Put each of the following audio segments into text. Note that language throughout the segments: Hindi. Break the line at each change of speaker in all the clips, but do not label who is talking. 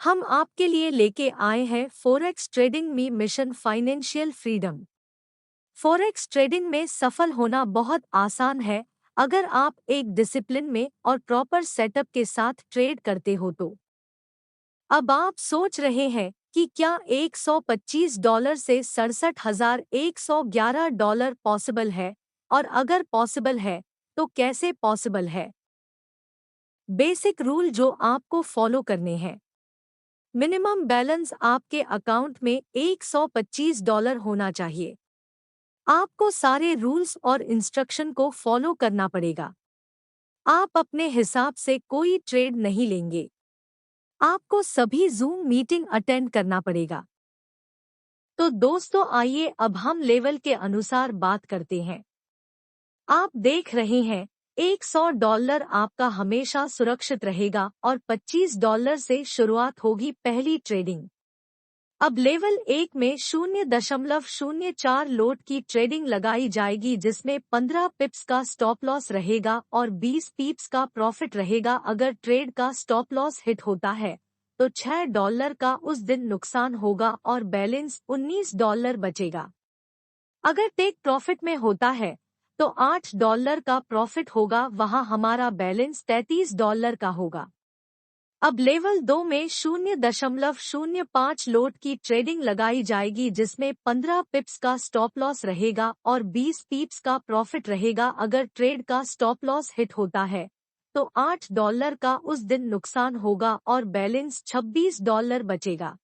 हम आपके लिए लेके आए हैं फॉरेक्स ट्रेडिंग में mission financial freedom. Forex trading में सफल होना बहुत आसान है अगर आप एक डिसिप्लिन में और प्रॉपर सेटअप के साथ ट्रेड करते हो तो। अब आप सोच रहे हैं कि क्या $125 से $67,111 पॉसिबल है, और अगर पॉसिबल है तो कैसे पॉसिबल है। बेसिक रूल जो आपको फॉलो करने हैं। मिनिमम बैलेंस आपके अकाउंट में $125 होना चाहिए। आपको सारे रूल्स और इंस्ट्रक्शन को फॉलो करना पड़ेगा। आप अपने हिसाब से कोई ट्रेड नहीं लेंगे। आपको सभी जूम मीटिंग अटेंड करना पड़ेगा। तो दोस्तों, आइए अब हम लेवल के अनुसार बात करते हैं। आप देख रहे हैं, $100 आपका हमेशा सुरक्षित रहेगा और $25 से शुरुआत होगी पहली ट्रेडिंग। अब लेवल 1 में 0.04 लोट की ट्रेडिंग लगाई जाएगी, जिसमें 15 पिप्स का स्टॉप लॉस रहेगा और 20 पिप्स का प्रॉफिट रहेगा। अगर ट्रेड का स्टॉप लॉस हिट होता है तो $6 का उस दिन नुकसान होगा और बैलेंस $19 बचेगा। अगर टेक प्रॉफिट में होता है तो $8 का प्रॉफिट होगा, वहां हमारा बैलेंस $33 का होगा। अब लेवल 2 में 0.05 लोट की ट्रेडिंग लगाई जाएगी, जिसमें 15 पिप्स का स्टॉप लॉस रहेगा और 20 पिप्स का प्रॉफिट रहेगा। अगर ट्रेड का स्टॉप लॉस हिट होता है तो $8 का उस दिन नुकसान होगा और बैलेंस $26 बचेगा।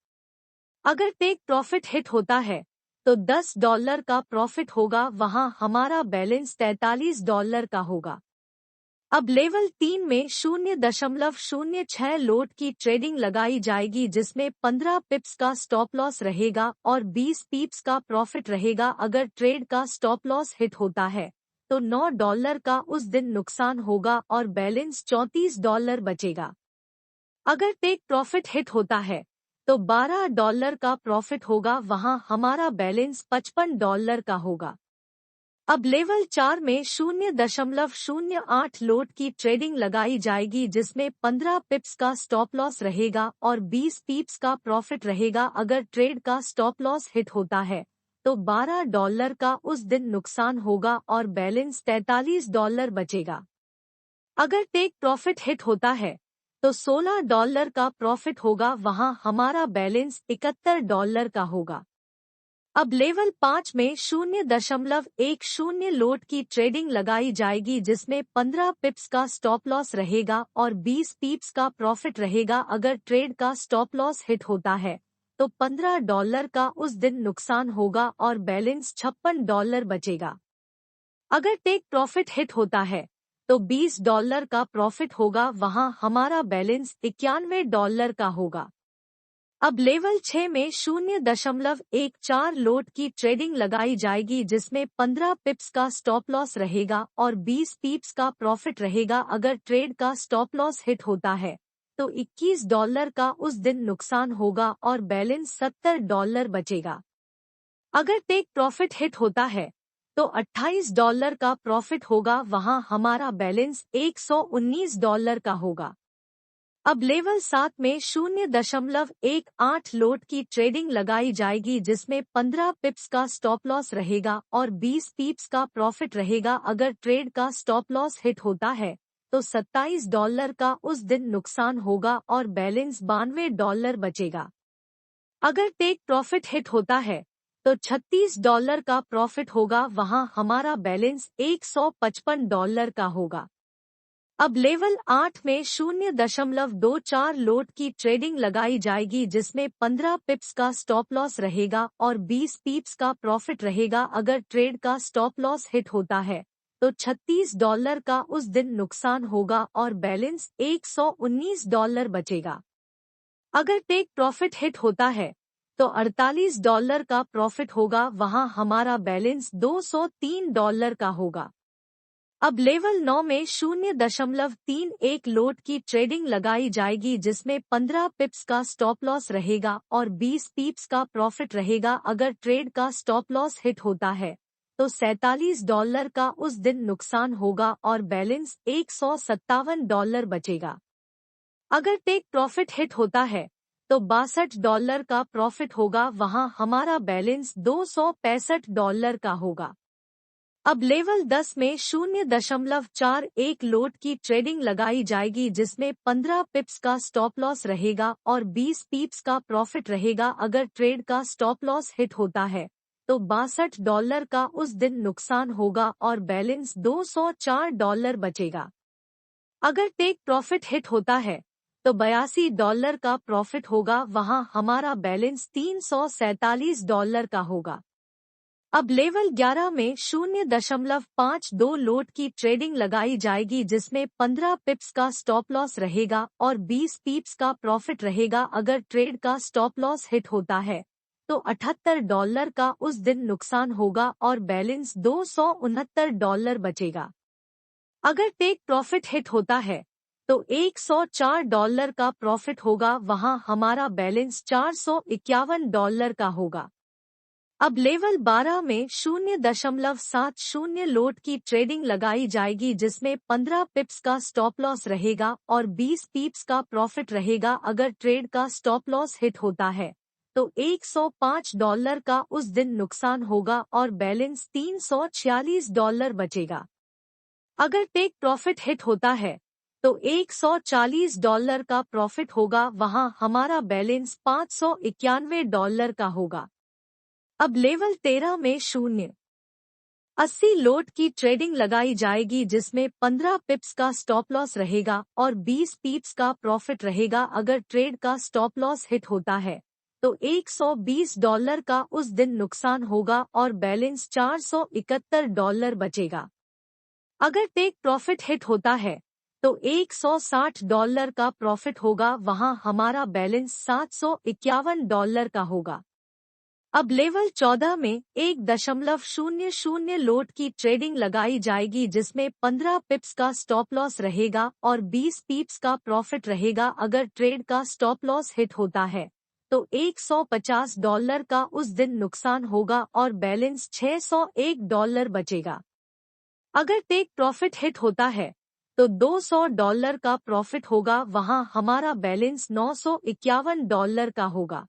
अगर टेक प्रॉफिट हिट होता है तो $10 का प्रॉफिट होगा, वहां हमारा बैलेंस $43 का होगा। अब लेवल 3 में 0.06 लोट की ट्रेडिंग लगाई जाएगी, जिसमें 15 पिप्स का स्टॉप लॉस रहेगा और 20 पिप्स का प्रॉफिट रहेगा। अगर ट्रेड का स्टॉप लॉस हिट होता है तो $9 का उस दिन नुकसान होगा और बैलेंस $34 बचेगा। अगर टेक प्रॉफिट हिट होता है तो $12 का प्रॉफिट होगा, वहां हमारा बैलेंस $55 का होगा। अब लेवल 4 में 0.08 लोट की ट्रेडिंग लगाई जाएगी, जिसमें 15 पिप्स का स्टॉप लॉस रहेगा और 20 पिप्स का प्रॉफिट रहेगा। अगर ट्रेड का स्टॉप लॉस हिट होता है तो $12 का उस दिन नुकसान होगा और बैलेंस $43 बचेगा। अगर टेक प्रॉफिट हिट होता है तो $16 का प्रॉफिट होगा, वहां हमारा बैलेंस $71 का होगा। अब लेवल 5 में 0.10 लोट की ट्रेडिंग लगाई जाएगी, जिसमें 15 पिप्स का स्टॉप लॉस रहेगा और 20 पिप्स का प्रॉफिट रहेगा। अगर ट्रेड का स्टॉप लॉस हिट होता है तो $15 का उस दिन नुकसान होगा और बैलेंस $56 बचेगा। अगर टेक प्रॉफिट हिट होता है तो $20 का प्रॉफिट होगा, वहां हमारा बैलेंस $91 का होगा। अब लेवल 6 में 0.14 लोट की ट्रेडिंग लगाई जाएगी, जिसमें 15 पिप्स का स्टॉप लॉस रहेगा और 20 पिप्स का प्रॉफिट रहेगा। अगर ट्रेड का स्टॉप लॉस हिट होता है तो $21 का उस दिन नुकसान होगा और बैलेंस $70 बचेगा। अगर टेक प्रॉफिट हिट होता है तो $28 का प्रॉफिट होगा, वहां हमारा बैलेंस $119 का होगा। अब लेवल 7 में 0.18 लोट की ट्रेडिंग लगाई जाएगी, जिसमें 15 पिप्स का स्टॉप लॉस रहेगा और 20 पिप्स का प्रॉफिट रहेगा। अगर ट्रेड का स्टॉप लॉस हिट होता है तो $27 का उस दिन नुकसान होगा और बैलेंस $92 बचेगा। अगर टेक प्रॉफिट हिट होता है तो $36 का प्रॉफिट होगा, वहां हमारा बैलेंस $155 का होगा। अब लेवल 8 में 0.24 लोट की ट्रेडिंग लगाई जाएगी, जिसमें 15 पिप्स का स्टॉप लॉस रहेगा और 20 पिप्स का प्रॉफिट रहेगा। अगर ट्रेड का स्टॉप लॉस हिट होता है तो $36 का उस दिन नुकसान होगा और बैलेंस $119 बचेगा। अगर टेक प्रॉफिट हिट होता है तो $48 का प्रॉफिट होगा, वहां हमारा बैलेंस $203 का होगा। अब लेवल 9 में 0.31 लोट की ट्रेडिंग लगाई जाएगी, जिसमें 15 पिप्स का स्टॉप लॉस रहेगा और 20 पिप्स का प्रॉफिट रहेगा। अगर ट्रेड का स्टॉप लॉस हिट होता है तो $47 का उस दिन नुकसान होगा और बैलेंस $157 बचेगा। अगर टेक प्रॉफिट हिट होता है तो $62 का प्रॉफिट होगा, वहां हमारा बैलेंस $265 का होगा। अब लेवल 10 में 0.41 लोट की ट्रेडिंग लगाई जाएगी, जिसमें 15 पिप्स का स्टॉप लॉस रहेगा और 20 पिप्स का प्रॉफिट रहेगा। अगर ट्रेड का स्टॉप लॉस हिट होता है तो $62 का उस दिन नुकसान होगा और बैलेंस $204 बचेगा। अगर टेक प्रॉफिट हिट होता है तो $82 का प्रॉफिट होगा, वहां हमारा बैलेंस $347 का होगा। अब लेवल 11 में 0.52 लोट की ट्रेडिंग लगाई जाएगी, जिसमें 15 पिप्स का स्टॉप लॉस रहेगा और 20 पिप्स का प्रॉफिट रहेगा। अगर ट्रेड का स्टॉप लॉस हिट होता है तो $78 का उस दिन नुकसान होगा और बैलेंस $269 बचेगा। अगर टेक प्रॉफिट हिट होता है तो $104 का प्रॉफिट होगा, वहां हमारा बैलेंस $451 का होगा। अब लेवल 12 में 0.70 लोट की ट्रेडिंग लगाई जाएगी, जिसमें 15 पिप्स का स्टॉप लॉस रहेगा और 20 पिप्स का प्रॉफिट रहेगा। अगर ट्रेड का स्टॉप लॉस हिट होता है तो $105 का उस दिन नुकसान होगा और बैलेंस $346 बचेगा। अगर टेक प्रॉफिट हिट होता है तो $140 का प्रॉफिट होगा, वहां हमारा बैलेंस $591 का होगा। अब लेवल 13 में 0.80 लोट की ट्रेडिंग लगाई जाएगी, जिसमें 15 पिप्स का स्टॉप लॉस रहेगा और 20 पिप्स का प्रॉफिट रहेगा। अगर ट्रेड का स्टॉप लॉस हिट होता है तो $120 का उस दिन नुकसान होगा और बैलेंस $471 बचेगा। अगर टेक प्रॉफिट हिट होता है तो $160 का प्रॉफिट होगा, वहां हमारा बैलेंस $751 का होगा। अब लेवल 14 में 1.00 लोट की ट्रेडिंग लगाई जाएगी, जिसमें 15 पिप्स का स्टॉप लॉस रहेगा और 20 पिप्स का प्रॉफिट रहेगा। अगर ट्रेड का स्टॉप लॉस हिट होता है तो $150 का उस दिन नुकसान होगा और बैलेंस $601 बचेगा। अगर टेक प्रॉफिट हिट होता है तो $200 का प्रॉफिट होगा, वहां हमारा बैलेंस $951 का होगा।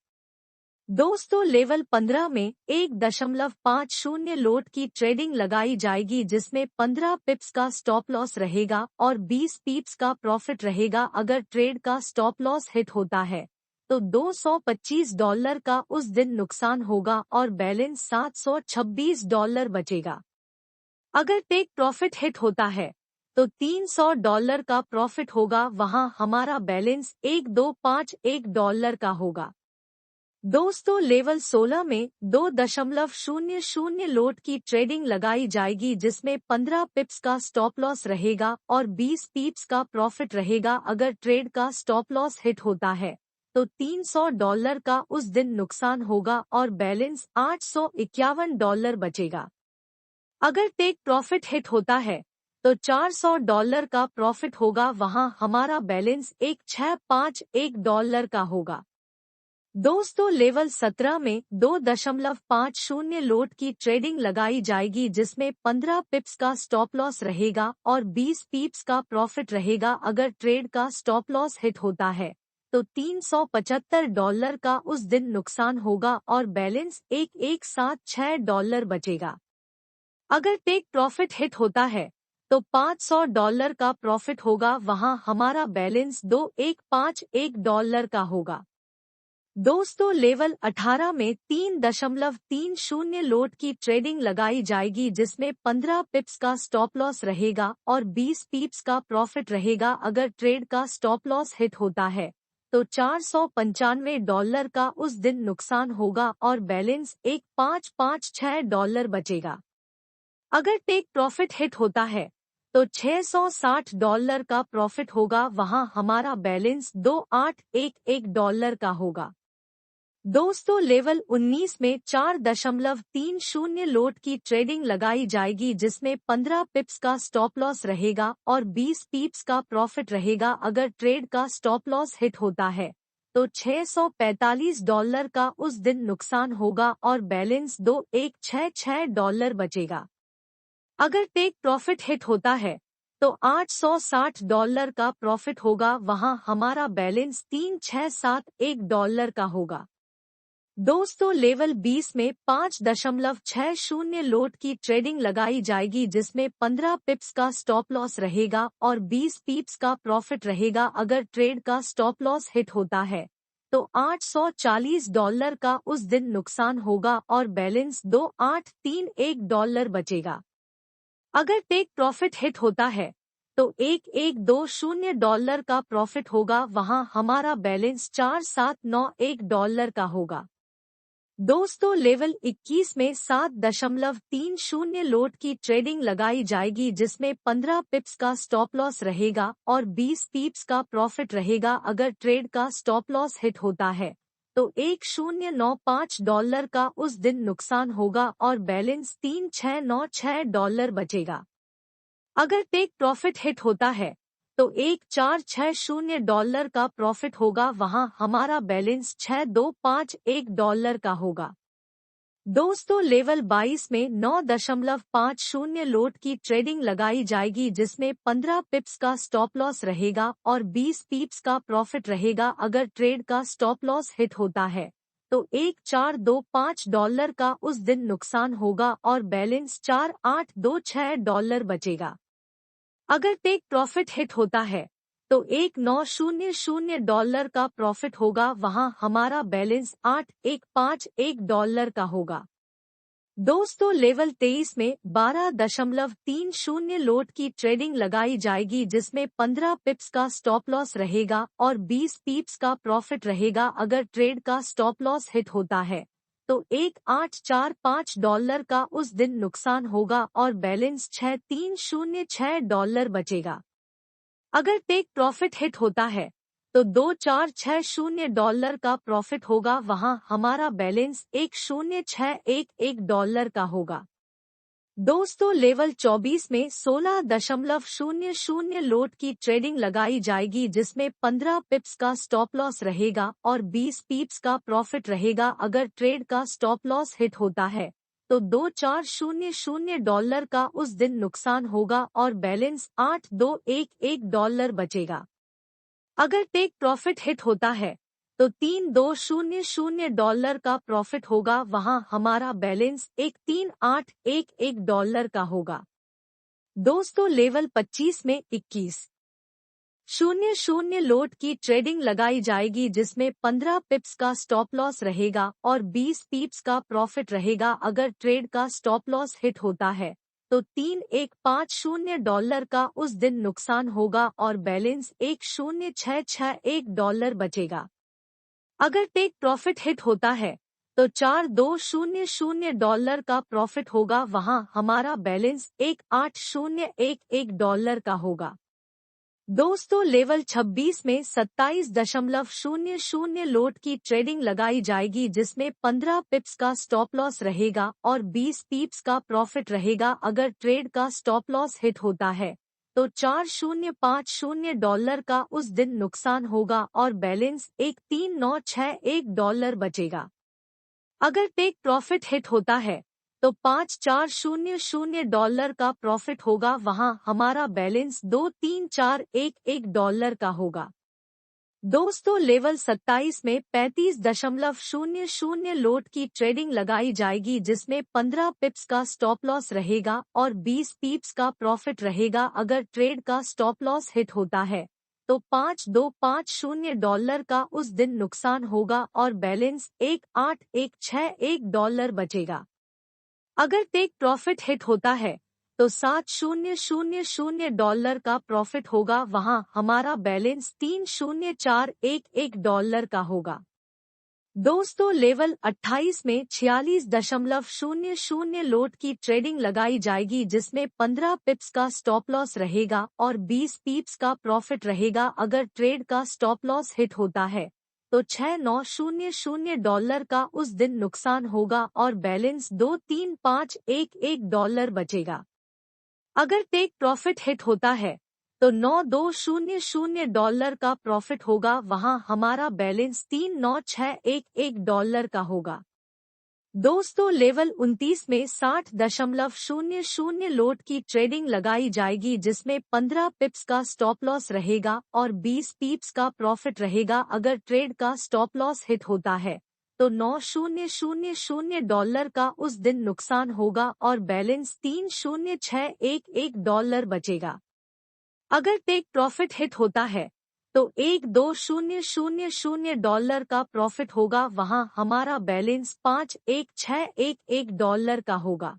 दोस्तों, लेवल 15 में 1.50 लोट की ट्रेडिंग लगाई जाएगी, जिसमें 15 पिप्स का स्टॉप लॉस रहेगा और 20 पिप्स का प्रॉफिट रहेगा। अगर ट्रेड का स्टॉप लॉस हिट होता है तो $225 का उस दिन नुकसान होगा और बैलेंस $726 बचेगा। अगर टेक प्रॉफिट हिट होता है तो $300 का प्रॉफिट होगा, वहां हमारा बैलेंस $1251 का होगा। दोस्तों, लेवल 16 में 2.00 लोट की ट्रेडिंग लगाई जाएगी, जिसमें 15 पिप्स का स्टॉप लॉस रहेगा और 20 पिप्स का प्रॉफिट रहेगा। अगर ट्रेड का स्टॉप लॉस हिट होता है तो $300 का उस दिन नुकसान होगा और बैलेंस $851 बचेगा। अगर टेक प्रॉफिट हिट होता है तो $400 का प्रॉफिट होगा, वहां हमारा बैलेंस $1651 का होगा। दोस्तों, लेवल 17 में 2.50 लोट की ट्रेडिंग लगाई जाएगी, जिसमें 15 पिप्स का स्टॉप लॉस रहेगा और 20 पिप्स का प्रॉफिट रहेगा। अगर ट्रेड का स्टॉप लॉस हिट होता है तो $375 का उस दिन नुकसान होगा और बैलेंस $1176 बचेगा। अगर टेक प्रॉफिट हिट होता है तो $500 का प्रॉफिट होगा, वहां हमारा बैलेंस $2151 का होगा। दोस्तों, लेवल 18 में 3.30 लोट की ट्रेडिंग लगाई जाएगी, जिसमें 15 पिप्स का स्टॉप लॉस रहेगा और 20 पिप्स का प्रॉफिट रहेगा। अगर ट्रेड का स्टॉप लॉस हिट होता है तो $495 का उस दिन नुकसान होगा और बैलेंस $1556 बचेगा। अगर टेक प्रॉफिट हिट होता है तो $660 का प्रॉफिट होगा, वहां हमारा बैलेंस $2811 का होगा। दोस्तों, लेवल 19 में 4.30 लोट की ट्रेडिंग लगाई जाएगी, जिसमें 15 पिप्स का स्टॉप लॉस रहेगा और 20 पिप्स का प्रॉफिट रहेगा। अगर ट्रेड का स्टॉप लॉस हिट होता है तो $645 का उस दिन नुकसान होगा और बैलेंस $2166 बचेगा। अगर टेक प्रॉफिट हिट होता है तो $860 का प्रॉफिट होगा, वहां हमारा बैलेंस $3671 का होगा। दोस्तों लेवल 20 में 5.60 लोट की ट्रेडिंग लगाई जाएगी, जिसमें 15 पिप्स का स्टॉप लॉस रहेगा और 20 पिप्स का प्रॉफिट रहेगा। अगर ट्रेड का स्टॉप लॉस हिट होता है तो $840 का उस दिन नुकसान होगा और बैलेंस $2831 बचेगा। अगर टेक प्रॉफिट हिट होता है तो $1120 का प्रॉफिट होगा, वहां हमारा बैलेंस $4791 का होगा। दोस्तों लेवल 21 में 7.30 लोट की ट्रेडिंग लगाई जाएगी, जिसमें 15 पिप्स का स्टॉप लॉस रहेगा और 20 पिप्स का प्रॉफिट रहेगा। अगर ट्रेड का स्टॉप लॉस हिट होता है तो $1095 का उस दिन नुकसान होगा और बैलेंस $3696 बचेगा। अगर टेक प्रॉफिट हिट होता है तो $1460 का प्रॉफिट होगा, वहां हमारा बैलेंस $6251 का होगा। दोस्तों लेवल 22 में 9.50 लोट की ट्रेडिंग लगाई जाएगी, जिसमें 15 पिप्स का स्टॉप लॉस रहेगा और 20 पिप्स का प्रॉफिट रहेगा। अगर ट्रेड का स्टॉप लॉस हिट होता है तो $1425 का उस दिन नुकसान होगा और बैलेंस $4826 बचेगा। अगर टेक प्रॉफिट हिट होता है तो $1900 का प्रॉफिट होगा, वहां हमारा बैलेंस $8151 का होगा। दोस्तों लेवल 23 में 12.30 लोट की ट्रेडिंग लगाई जाएगी, जिसमें 15 पिप्स का स्टॉप लॉस रहेगा और 20 पिप्स का प्रॉफिट रहेगा। अगर ट्रेड का स्टॉप लॉस हिट होता है तो $1845 का उस दिन नुकसान होगा और बैलेंस $6306 बचेगा। अगर टेक प्रॉफिट हिट होता है तो $2460 का प्रॉफिट होगा, वहां हमारा बैलेंस $1061 का होगा। दोस्तों लेवल 24 में 16.00 लोट की ट्रेडिंग लगाई जाएगी, जिसमें 15 पिप्स का स्टॉप लॉस रहेगा और 20 पिप्स का प्रॉफिट रहेगा। अगर ट्रेड का स्टॉप लॉस हिट होता है तो $2400 का उस दिन नुकसान होगा और बैलेंस $8211 बचेगा। अगर टेक प्रॉफिट हिट होता है तो $3200 का प्रॉफिट होगा, वहां हमारा बैलेंस $13,811 का होगा। दोस्तों लेवल 25 में 21.00 लोट की ट्रेडिंग लगाई जाएगी, जिसमें 15 पिप्स का स्टॉप लॉस रहेगा और 20 पिप्स का प्रॉफिट रहेगा। अगर ट्रेड का स्टॉप लॉस हिट होता है तो $3150 का उस दिन नुकसान होगा और बैलेंस $10,661 बचेगा। अगर टेक प्रॉफिट हिट होता है तो $4200 का प्रॉफिट होगा, वहां हमारा बैलेंस $18,011 का होगा। दोस्तों लेवल 26 में 27.00 लोट की ट्रेडिंग लगाई जाएगी, जिसमें 15 पिप्स का स्टॉप लॉस रहेगा और 20 पिप्स का प्रॉफिट रहेगा। अगर ट्रेड का स्टॉप लॉस हिट होता है तो $4050 का उस दिन नुकसान होगा और बैलेंस $13,961 बचेगा। अगर टेक प्रॉफिट हिट होता है तो $5400 का प्रॉफिट होगा, वहां हमारा बैलेंस $23,411 का होगा। दोस्तों लेवल 27 में 35.00 लोट की ट्रेडिंग लगाई जाएगी, जिसमें 15 पिप्स का स्टॉप लॉस रहेगा और 20 पिप्स का प्रॉफिट रहेगा। अगर ट्रेड का स्टॉप लॉस हिट होता है तो $5250 का उस दिन नुकसान होगा और बैलेंस $18,161 बचेगा। अगर टेक प्रॉफिट हिट होता है तो $7000 का प्रॉफिट होगा, वहां हमारा बैलेंस $30,411 का होगा। दोस्तों लेवल 28 में 46.00 लोट की ट्रेडिंग लगाई जाएगी, जिसमें 15 पिप्स का स्टॉप लॉस रहेगा और 20 पिप्स का प्रॉफिट रहेगा। अगर ट्रेड का स्टॉप लॉस हिट होता है तो $6900 का उस दिन नुकसान होगा और बैलेंस $23,511 बचेगा। अगर टेक प्रॉफिट हिट होता है तो $9200 का प्रॉफिट होगा, वहां हमारा बैलेंस $39,611 का होगा। दोस्तों लेवल 29 में 60.00 लोट की ट्रेडिंग लगाई जाएगी, जिसमें 15 पिप्स का स्टॉप लॉस रहेगा और 20 पिप्स का प्रॉफिट रहेगा। अगर ट्रेड का स्टॉप लॉस हिट होता है तो $9,000 का उस दिन नुकसान होगा और बैलेंस $3,0611 बचेगा। अगर टेक प्रॉफिट हिट होता है तो $1,2000 का प्रॉफिट होगा, वहां हमारा बैलेंस $5,1611 का होगा।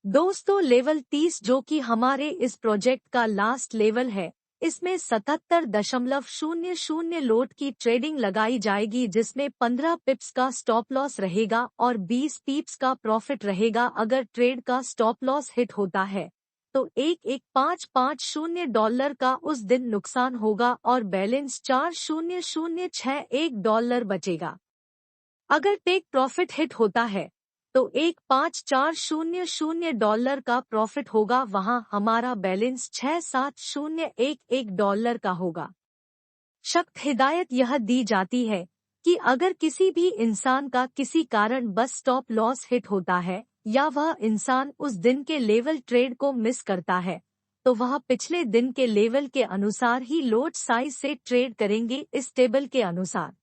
दोस्तों लेवल 30 जो कि हमारे इस प्रोजेक्ट का लास्ट लेवल है, इसमें 77.00 लोट की ट्रेडिंग लगाई जाएगी, जिसमें 15 पिप्स का स्टॉप लॉस रहेगा और 20 पिप्स का प्रॉफिट रहेगा। अगर ट्रेड का स्टॉप लॉस हिट होता है तो $1,1550 का उस दिन नुकसान होगा और बैलेंस $4,0061 बचेगा। अगर टेक प्रॉफिट हिट होता है तो $1,5400 का प्रॉफिट होगा, वहां हमारा बैलेंस $6,7011 का होगा। सख्त हिदायत यह दी जाती है कि अगर किसी भी इंसान का किसी कारण बस स्टॉप लॉस हिट होता है या वह इंसान उस दिन के लेवल ट्रेड को मिस करता है तो वह पिछले दिन के लेवल के अनुसार ही लोट साइज से ट्रेड करेंगे, इस टेबल के अनुसार।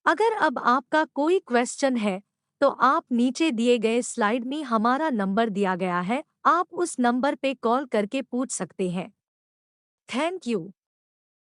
अगर अब आपका कोई क्वेश्चन है तो आप नीचे दिए गए स्लाइड में हमारा नंबर दिया गया है, आप उस नंबर पे कॉल करके पूछ सकते हैं। Thank you.